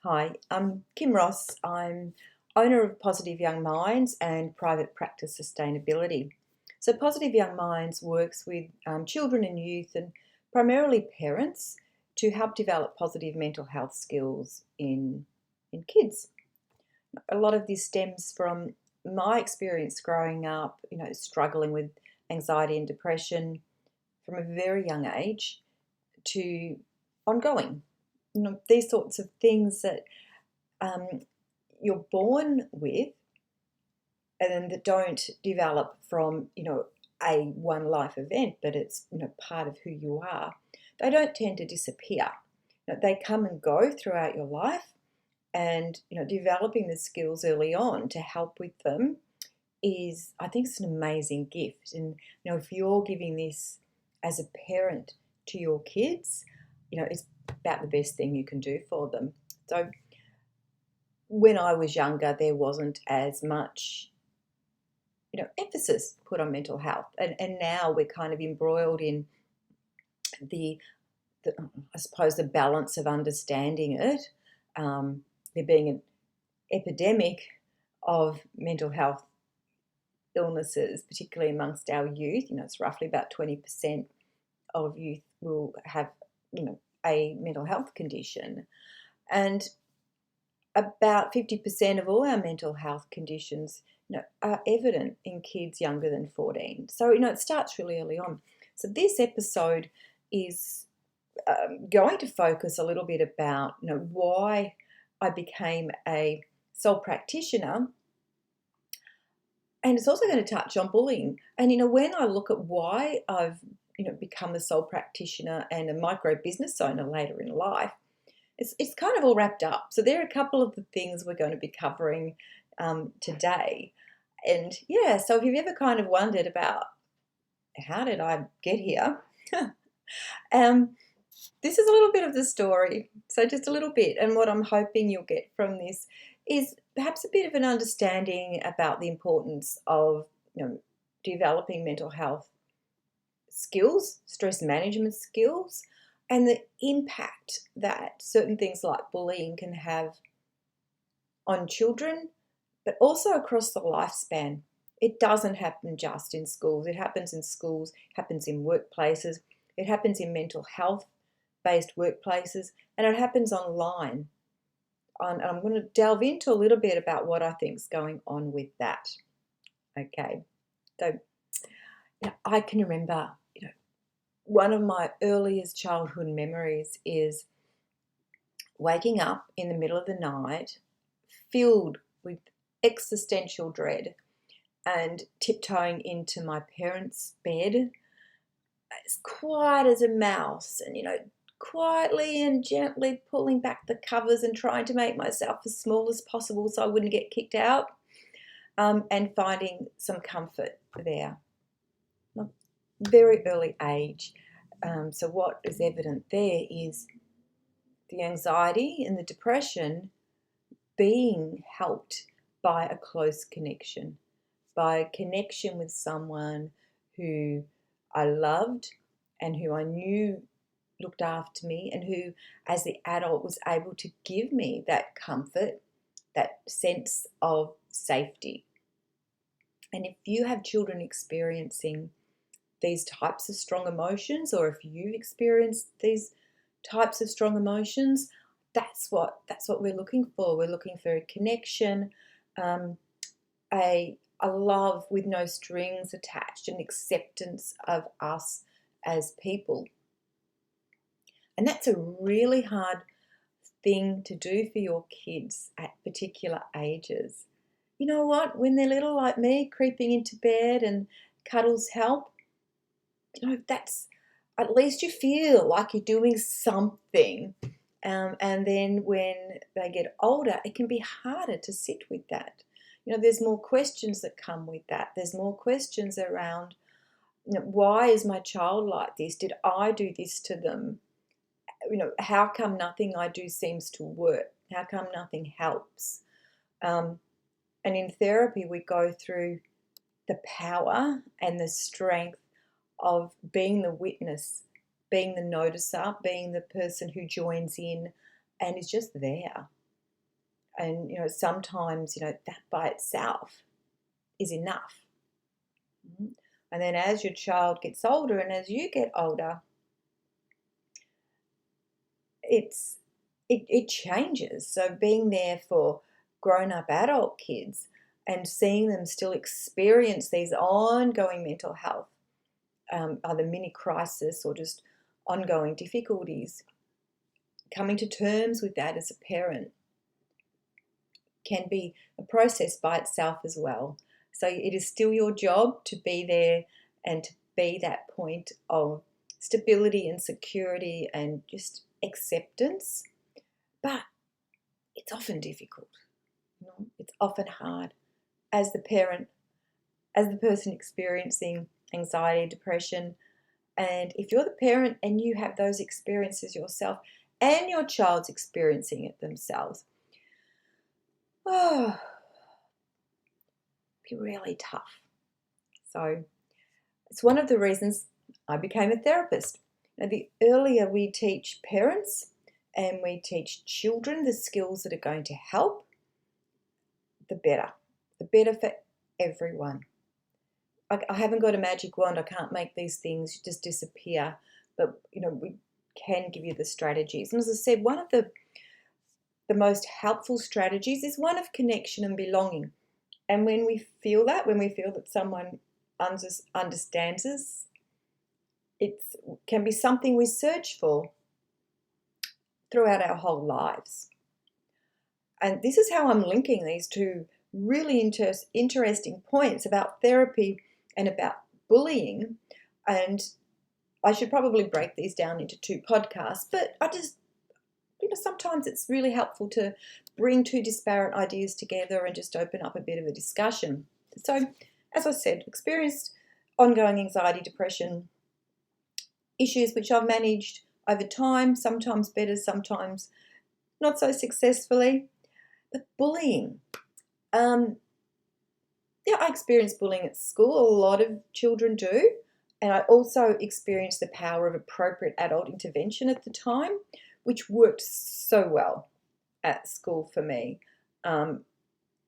Hi, I'm Kim Ross. I'm owner of Positive Young Minds and Private Practice Sustainability. So, Positive Young Minds works with children and youth and primarily parents to help develop positive mental health skills in kids. A lot of this stems from my experience growing up, struggling with anxiety and depression from a very young age to ongoing. These sorts of things that um, you're born with and then that don't develop from a one life event, but it's part of who you are. They don't tend to disappear. They come and go throughout your life, and developing the skills early on to help with them is, I think, it's an amazing gift. And if you're giving this as a parent to your kids, it's about the best thing you can do for them. So when I was younger, there wasn't as much, emphasis put on mental health, and now we're kind of embroiled in the, I suppose, the balance of understanding it. There being an epidemic of mental health illnesses, particularly amongst our youth. It's roughly about 20% of youth will have, a mental health condition, and about 50% of all our mental health conditions, are evident in kids younger than 14. So, it starts really early on. So this episode is going to focus a little bit about, why I became a sole practitioner. And it's also going to touch on bullying. And, when I look at why I've, become a sole practitioner and a micro business owner later in life, it's kind of all wrapped up. So there are a couple of the things we're going to be covering today. And yeah, so if you've ever kind of wondered about how did I get here, this is a little bit of the story. So just a little bit. And what I'm hoping you'll get from this is perhaps a bit of an understanding about the importance of developing mental health skills, stress management skills, and the impact that certain things like bullying can have on children, but also across the lifespan. It doesn't happen just in schools. It happens in schools, happens in workplaces, it happens in mental health based workplaces, and it happens online. And I'm going to delve into a little bit about what I think is going on with that. Okay, so I can remember, one of my earliest childhood memories is waking up in the middle of the night, filled with existential dread, and tiptoeing into my parents' bed as quiet as a mouse, and quietly and gently pulling back the covers and trying to make myself as small as possible so I wouldn't get kicked out, and finding some comfort there. Very early age. So what is evident there is the anxiety and the depression being helped by a close connection, by a connection with someone who I loved and who I knew looked after me, and who, as the adult, was able to give me that comfort, that sense of safety. And if you have children experiencing these types of strong emotions, or if you've experienced these types of strong emotions, that's what we're looking for. We're looking for a connection, a love with no strings attached, an acceptance of us as people. And that's a really hard thing to do for your kids at particular ages. You know what? When they're little like me, creeping into bed and cuddles help, that's, at least you feel like you're doing something. And then when they get older, it can be harder to sit with that. There's more questions that come with that. There's more questions around, why is my child like this? Did I do this to them? How come nothing I do seems to work? How come nothing helps? And in therapy, we go through the power and the strength of being the witness, being the noticer, being the person who joins in and is just there. And, sometimes, that by itself is enough. And then as your child gets older and as you get older, it changes. So being there for grown-up adult kids and seeing them still experience these ongoing mental health, either mini crisis or just ongoing difficulties, coming to terms with that as a parent can be a process by itself as well. So it is still your job to be there and to be that point of stability and security and just acceptance. But it's often difficult. It's often hard as the parent, as the person experiencing anxiety, depression. And if you're the parent and you have those experiences yourself and your child's experiencing it themselves, oh, it'd be really tough. So it's one of the reasons I became a therapist. Now, the earlier we teach parents and we teach children the skills that are going to help, the better. The better for everyone. I haven't got a magic wand. I can't make these things just disappear. But, we can give you the strategies. And as I said, one of the most helpful strategies is one of connection and belonging. And when we feel that someone understands us, it can be something we search for throughout our whole lives. And this is how I'm linking these two really interesting points about therapy and about bullying. And I should probably break these down into 2 podcasts, but I just, sometimes it's really helpful to bring 2 disparate ideas together and just open up a bit of a discussion. So, as I said, experienced ongoing anxiety, depression, issues which I've managed over time, sometimes better, sometimes not so successfully. But bullying. I experienced bullying at school. A lot of children do. And I also experienced the power of appropriate adult intervention at the time, which worked so well at school for me,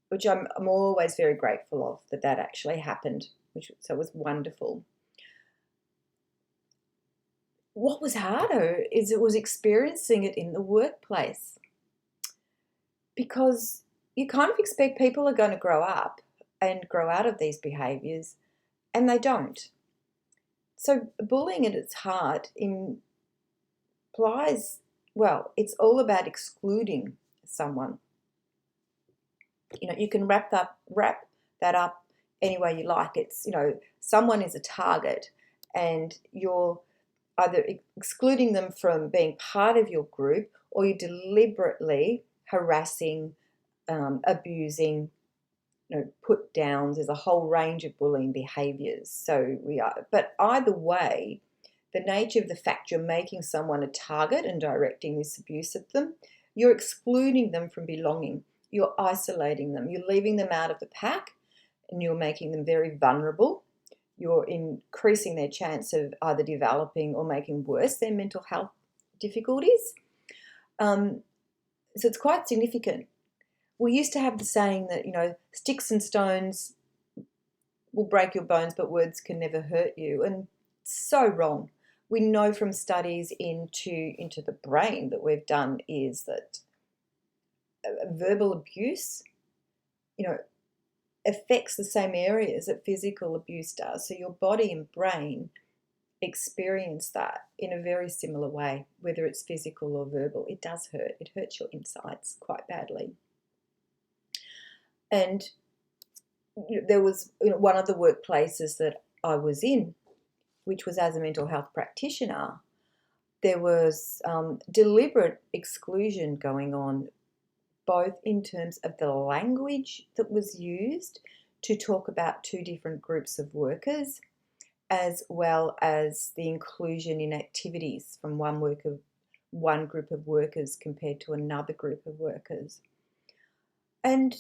which I'm always very grateful of that actually happened, so it was wonderful. What was harder is it was experiencing it in the workplace, because you kind of expect people are going to grow up and grow out of these behaviours, and they don't. So bullying at its heart implies, well, it's all about excluding someone. You can wrap that up any way you like. It's, someone is a target and you're either excluding them from being part of your group, or you're deliberately harassing, abusing, put downs. There's a whole range of bullying behaviours. But either way, the nature of the fact you're making someone a target and directing this abuse at them, you're excluding them from belonging. You're isolating them. You're leaving them out of the pack, and you're making them very vulnerable. You're increasing their chance of either developing or making worse their mental health difficulties. So it's quite significant. We used to have the saying that, sticks and stones will break your bones, but words can never hurt you. And it's so wrong. We know from studies into the brain that we've done is that verbal abuse, affects the same areas that physical abuse does. So your body and brain experience that in a very similar way, whether it's physical or verbal. It does hurt. It hurts your insides quite badly. And there was one of the workplaces that I was in, which was as a mental health practitioner, there was deliberate exclusion going on, both in terms of the language that was used to talk about 2 different groups of workers, as well as the inclusion in activities from one group of workers compared to another group of workers. And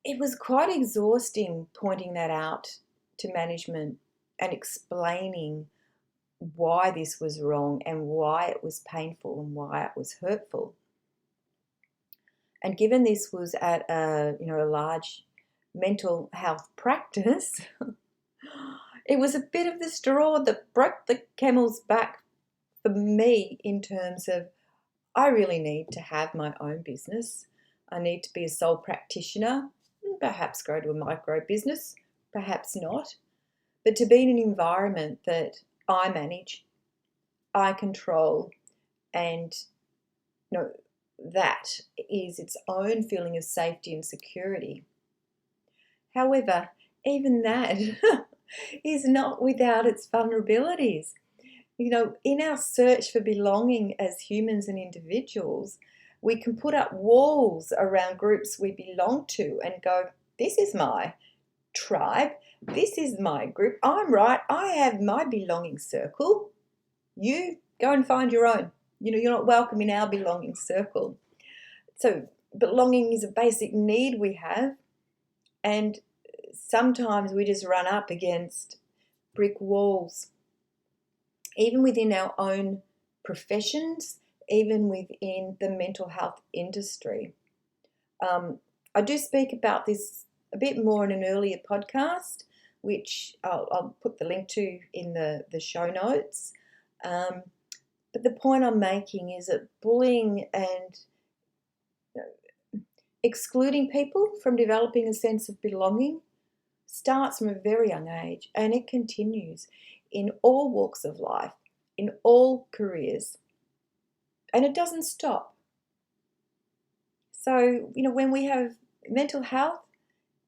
it was quite exhausting pointing that out to management and explaining why this was wrong and why it was painful and why it was hurtful. And given this was at a large mental health practice, it was a bit of the straw that broke the camel's back for me in terms of I really need to have my own business. I need to be a sole practitioner, perhaps grow to a micro business, perhaps not. But to be in an environment that I manage, I control, and that is its own feeling of safety and security. However, even that is not without its vulnerabilities. In our search for belonging as humans and individuals, we can put up walls around groups we belong to and go, this is my tribe, this is my group, I'm right, I have my belonging circle. You go and find your own. You're not welcome in our belonging circle. So belonging is a basic need we have, and sometimes we just run up against brick walls, even within our own professions, even within the mental health industry. I do speak about this a bit more in an earlier podcast, which I'll put the link to in the show notes. But the point I'm making is that bullying and excluding people from developing a sense of belonging starts from a very young age, and it continues in all walks of life, in all careers, and it doesn't stop. So, when we have mental health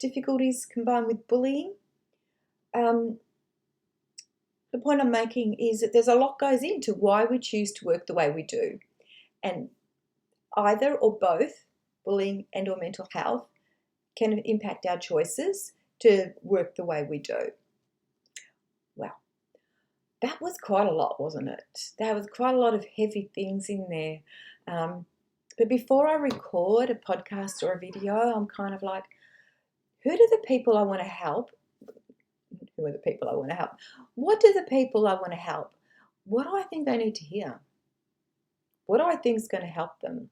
difficulties combined with bullying, the point I'm making is that there's a lot goes into why we choose to work the way we do, and either or both bullying and or mental health can impact our choices to work the way we do. Well, that was quite a lot, wasn't it? There was quite a lot of heavy things in there. But before I record a podcast or a video, I'm kind of like, who are the people I want to help? What do the people I want to help? What do I think they need to hear? What do I think is going to help them?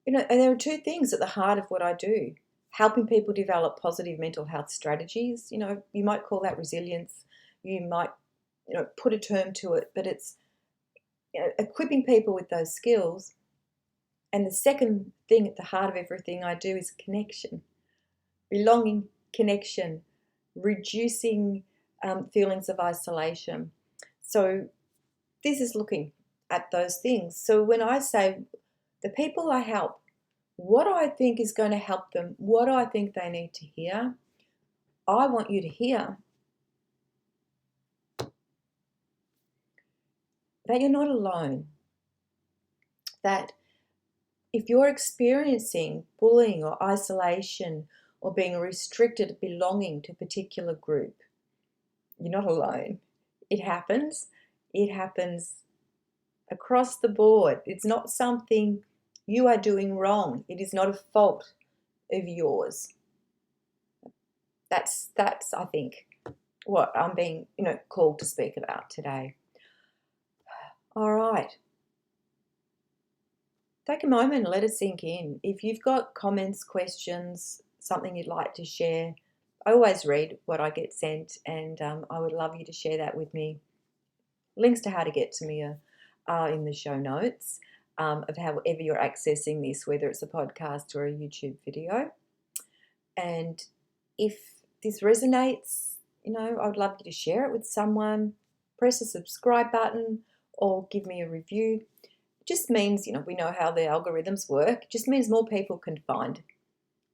And there are two things at the heart of what I do. Helping people develop positive mental health strategies. You might call that resilience. You might, put a term to it, but it's equipping people with those skills. And the second thing at the heart of everything I do is connection, belonging, connection, reducing feelings of isolation. So this is looking at those things. So when I say the people I help, what do I think is going to help them? What do I think they need to hear? I want you to hear that you're not alone. That if you're experiencing bullying or isolation or being restricted of belonging to a particular group, you're not alone. It happens. It happens across the board. It's not something you are doing wrong. It is not a fault of yours. That's I think what I'm being, called to speak about today. All right. Take a moment and let it sink in. If you've got comments, questions, something you'd like to share, I always read what I get sent, and I would love you to share that with me. Links to how to get to me are in the show notes of however you're accessing this, whether it's a podcast or a YouTube video. And if this resonates, I would love you to share it with someone. Press the subscribe button or give me a review. It just means, we know how the algorithms work. It just means more people can find.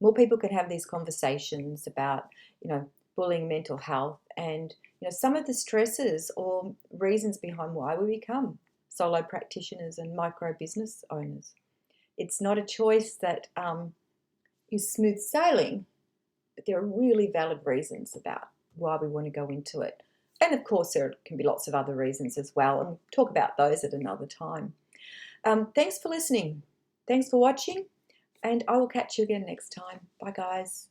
More people can have these conversations about, bullying, mental health, and, some of the stresses or reasons behind why we become solo practitioners and micro business owners. It's not a choice that is smooth sailing, but there are really valid reasons about why we want to go into it. And of course, there can be lots of other reasons as well, and we'll talk about those at another time. Thanks for listening. Thanks for watching, and I will catch you again next time. Bye, guys.